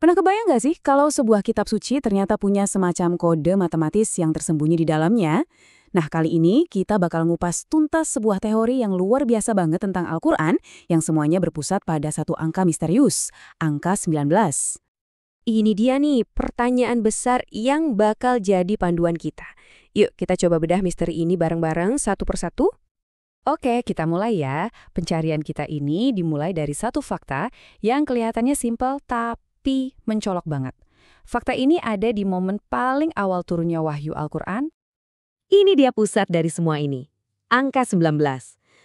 Pernah kebayang nggak sih kalau sebuah kitab suci ternyata punya semacam kode matematis yang tersembunyi di dalamnya? Nah, kali ini kita bakal ngupas tuntas sebuah teori yang luar biasa banget tentang Al-Quran yang semuanya berpusat pada satu angka misterius, angka 19. Ini dia nih pertanyaan besar yang bakal jadi panduan kita. Yuk kita coba bedah misteri ini bareng-bareng satu persatu. Oke, kita mulai ya. Pencarian kita ini dimulai dari satu fakta yang kelihatannya simpel tapi mencolok banget. Fakta ini ada di momen paling awal turunnya wahyu Al-Quran. Ini dia pusat dari semua ini. Angka 19.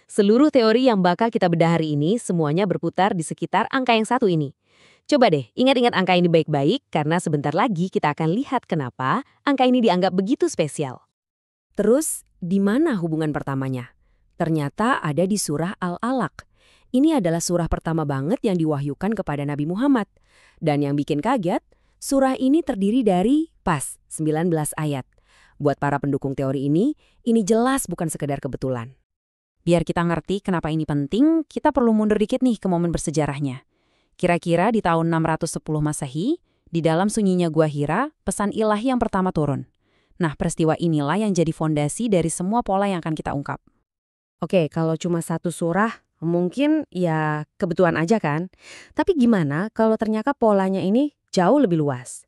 Seluruh teori yang bakal kita bedah hari ini semuanya berputar di sekitar angka yang satu ini. Coba deh, ingat-ingat angka ini baik-baik karena sebentar lagi kita akan lihat kenapa angka ini dianggap begitu spesial. Terus, di mana hubungan pertamanya? Ternyata ada di surah Al-Alaq. Ini adalah surah pertama banget yang diwahyukan kepada Nabi Muhammad. Dan yang bikin kaget, surah ini terdiri dari, 19 ayat. Buat para pendukung teori ini jelas bukan sekedar kebetulan. Biar kita ngerti kenapa ini penting, kita perlu mundur dikit nih ke momen bersejarahnya. Kira-kira di tahun 610 Masehi, di dalam sunyinya Gua Hira, pesan ilahi yang pertama turun. Nah, peristiwa inilah yang jadi fondasi dari semua pola yang akan kita ungkap. Oke, kalau cuma satu surah, mungkin ya kebetulan aja kan? Tapi gimana kalau ternyata polanya ini jauh lebih luas?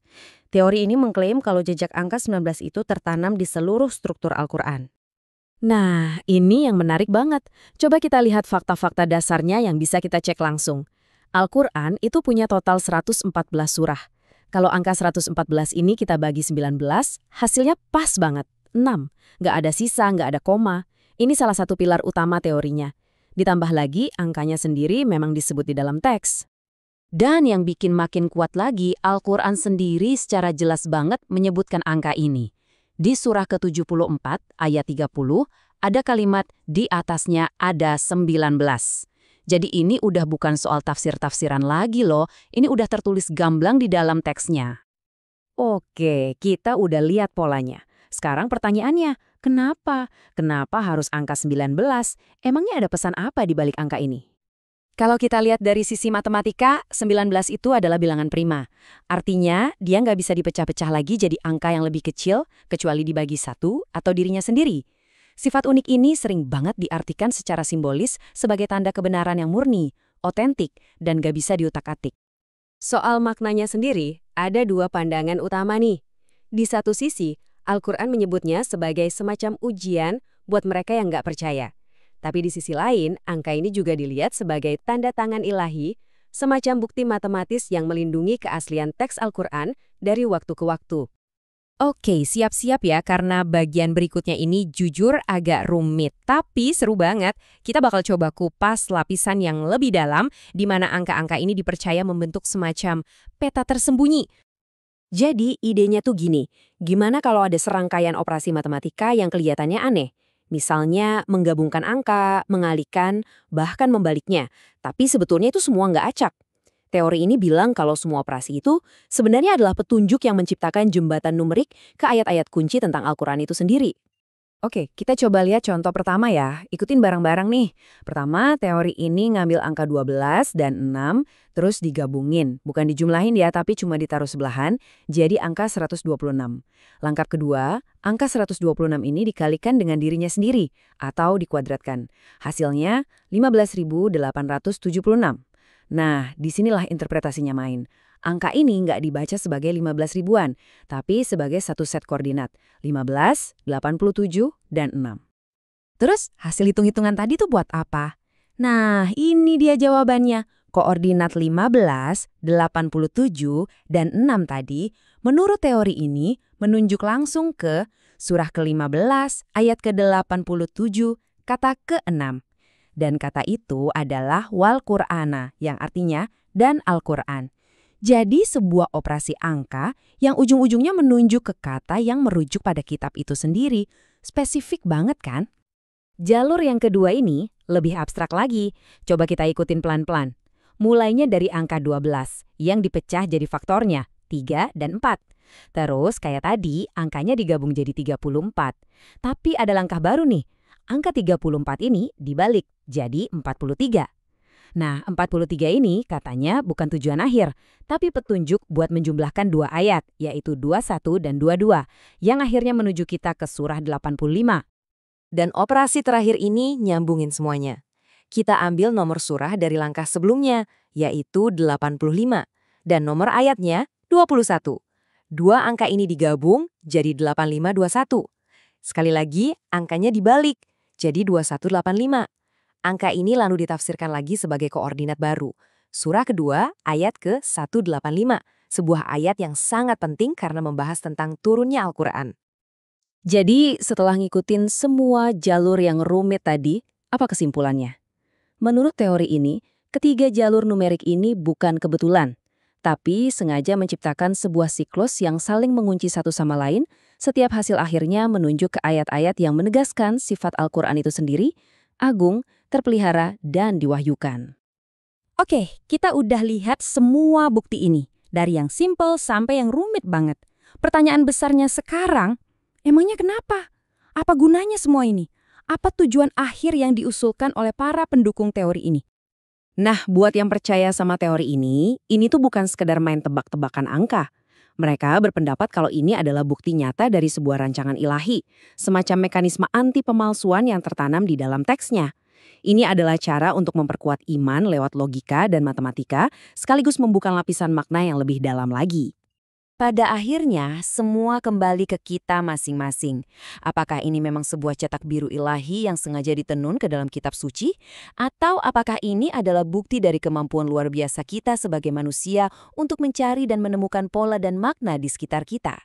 Teori ini mengklaim kalau jejak angka 19 itu tertanam di seluruh struktur Al-Quran. Nah, ini yang menarik banget. Coba kita lihat fakta-fakta dasarnya yang bisa kita cek langsung. Al-Quran itu punya total 114 surah. Kalau angka 114 ini kita bagi 19, hasilnya pas banget, 6. Nggak ada sisa, nggak ada koma. Ini salah satu pilar utama teorinya. Ditambah lagi, angkanya sendiri memang disebut di dalam teks. Dan yang bikin makin kuat lagi, Al-Quran sendiri secara jelas banget menyebutkan angka ini. Di surah ke-74, ayat 30, ada kalimat di atasnya ada 19. Jadi ini udah bukan soal tafsir-tafsiran lagi loh, ini udah tertulis gamblang di dalam teksnya. Oke, kita udah lihat polanya. Sekarang pertanyaannya, kenapa? Kenapa harus angka 19? Emangnya ada pesan apa di balik angka ini? Kalau kita lihat dari sisi matematika, 19 itu adalah bilangan prima. Artinya, dia nggak bisa dipecah-pecah lagi jadi angka yang lebih kecil, kecuali dibagi satu atau dirinya sendiri. Sifat unik ini sering banget diartikan secara simbolis sebagai tanda kebenaran yang murni, otentik, dan gak bisa diutak-atik. Soal maknanya sendiri, ada dua pandangan utama nih. Di satu sisi, Al-Quran menyebutnya sebagai semacam ujian buat mereka yang nggak percaya. Tapi di sisi lain, angka ini juga dilihat sebagai tanda tangan ilahi, semacam bukti matematis yang melindungi keaslian teks Al-Quran dari waktu ke waktu. Oke, siap-siap ya, karena bagian berikutnya ini jujur agak rumit, tapi seru banget. Kita bakal coba kupas lapisan yang lebih dalam, di mana angka-angka ini dipercaya membentuk semacam peta tersembunyi. Jadi idenya tuh gini, gimana kalau ada serangkaian operasi matematika yang kelihatannya aneh? Misalnya menggabungkan angka, mengalihkan, bahkan membaliknya. Tapi sebetulnya itu semua nggak acak. Teori ini bilang kalau semua operasi itu sebenarnya adalah petunjuk yang menciptakan jembatan numerik ke ayat-ayat kunci tentang Al-Quran itu sendiri. Oke, kita coba lihat contoh pertama ya. Ikutin bareng-bareng nih. Pertama, teori ini ngambil angka 12 dan 6, terus digabungin. Bukan dijumlahin ya, tapi cuma ditaruh sebelahan, jadi angka 126. Langkah kedua, angka 126 ini dikalikan dengan dirinya sendiri, atau dikuadratkan. Hasilnya 15.876. Nah, disinilah interpretasinya main. Angka ini nggak dibaca sebagai 15 ribuan, tapi sebagai satu set koordinat, 15, 87, dan 6. Terus, hasil hitung-hitungan tadi tuh buat apa? Nah, ini dia jawabannya. Koordinat 15, 87, dan 6 tadi, menurut teori ini, menunjuk langsung ke surah ke-15, ayat ke-87, kata ke-6. Dan kata itu adalah wal Qur'ana, yang artinya dan Al-Quran. Jadi sebuah operasi angka yang ujung-ujungnya menunjuk ke kata yang merujuk pada kitab itu sendiri. Spesifik banget kan? Jalur yang kedua ini lebih abstrak lagi. Coba kita ikutin pelan-pelan. Mulainya dari angka 12 yang dipecah jadi faktornya 3 dan 4. Terus kayak tadi angkanya digabung jadi 34. Tapi ada langkah baru nih. Angka 34 ini dibalik jadi 43. Nah, 43 ini katanya bukan tujuan akhir, tapi petunjuk buat menjumlahkan dua ayat, yaitu 21 dan 22, yang akhirnya menuju kita ke surah 85. Dan operasi terakhir ini nyambungin semuanya. Kita ambil nomor surah dari langkah sebelumnya, yaitu 85, dan nomor ayatnya 21. Dua angka ini digabung jadi 8521. Sekali lagi, angkanya dibalik, jadi 2185. Angka ini lalu ditafsirkan lagi sebagai koordinat baru. Surah kedua, ayat ke-185, sebuah ayat yang sangat penting karena membahas tentang turunnya Al-Quran. Jadi, setelah ngikutin semua jalur yang rumit tadi, apa kesimpulannya? Menurut teori ini, ketiga jalur numerik ini bukan kebetulan, tapi sengaja menciptakan sebuah siklus yang saling mengunci satu sama lain. Setiap hasil akhirnya menunjuk ke ayat-ayat yang menegaskan sifat Al-Quran itu sendiri, agung, terpelihara, dan diwahyukan. Oke, kita udah lihat semua bukti ini, dari yang simple sampai yang rumit banget. Pertanyaan besarnya sekarang, emangnya kenapa? Apa gunanya semua ini? Apa tujuan akhir yang diusulkan oleh para pendukung teori ini? Nah, buat yang percaya sama teori ini tuh bukan sekedar main tebak-tebakan angka. Mereka berpendapat kalau ini adalah bukti nyata dari sebuah rancangan ilahi, semacam mekanisme anti pemalsuan yang tertanam di dalam teksnya. Ini adalah cara untuk memperkuat iman lewat logika dan matematika, sekaligus membuka lapisan makna yang lebih dalam lagi. Pada akhirnya, semua kembali ke kita masing-masing. Apakah ini memang sebuah cetak biru ilahi yang sengaja ditenun ke dalam kitab suci? Atau apakah ini adalah bukti dari kemampuan luar biasa kita sebagai manusia untuk mencari dan menemukan pola dan makna di sekitar kita?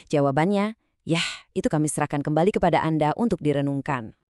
Jawabannya, ya, itu kami serahkan kembali kepada Anda untuk direnungkan.